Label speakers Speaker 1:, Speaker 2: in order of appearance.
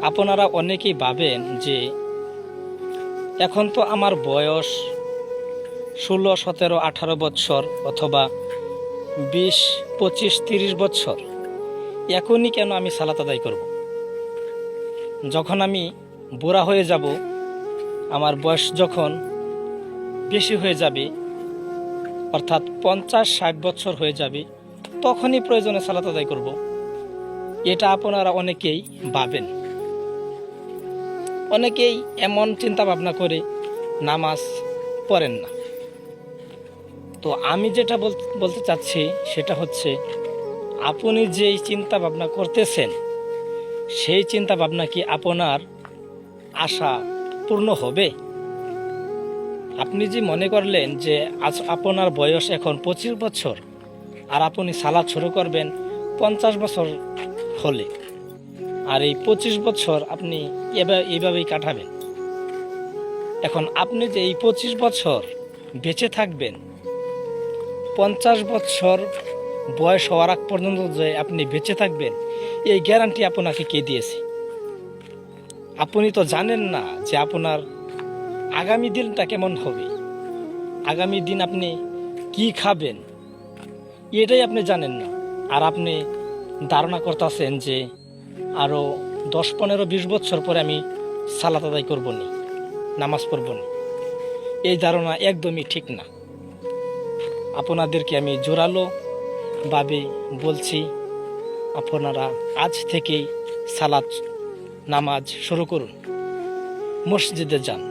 Speaker 1: আপনারা অনেকেই ভাবেন যে এখন তো আমার বয়স 16, 17, 18 বৎসর অথবা 20, 25, 30 বৎসর, এখনই কেন আমি সালাত আদায় করব? যখন আমি বুড়া হয়ে যাব, আমার বয়স যখন বেশি হয়ে যাবে, অর্থাৎ 50-60 বছর হয়ে যাবে, তখনই প্রয়োজনে সালাত আদায় করব। এটা আপনারা অনেকেই ভাবেন। অনেকেই এমন চিন্তা ভাবনা করে নামাজ পড়েন না। তো আমি যেটা বলতে চাচ্ছি সেটা হচ্ছে, আপনি যেই চিন্তা ভাবনা করতেছেন সেই চিন্তা ভাবনা কি আপনার আশা পূর্ণ হবে? আপনি যে মনে করলেন যে আজ আপনার বয়স এখন 25 বছর আর আপনি সালাত শুরু করবেন 50 বছর হলে, আর এই 25 বছর আপনি এইভাবেই কাটাবেন। এখন আপনি যে এই 25 বছর বেঁচে থাকবেন, 50 বছর বয়স হওয়ার আগ পর্যন্ত যে আপনি বেঁচে থাকবেন, এই গ্যারান্টি আপনাকে কে দিয়েছে? আপনি তো জানেন না যে আপনার আগামী দিনটা কেমন হবে, আগামী দিন আপনি কি খাবেন, এটাই আপনি জানেন না। আর আপনি ধারণা করতেছেন যে আরও 10, 15, 20 বছর পরে আমি সালাত আদায় করবো নি, নামাজ পড়বো নি। এই ধারণা একদমই ঠিক না। আপনাদেরকে আমি জোরালো ভাবে বলছি, আপনারা আজ থেকেই সালাত নামাজ শুরু করুন, মসজিদে যান,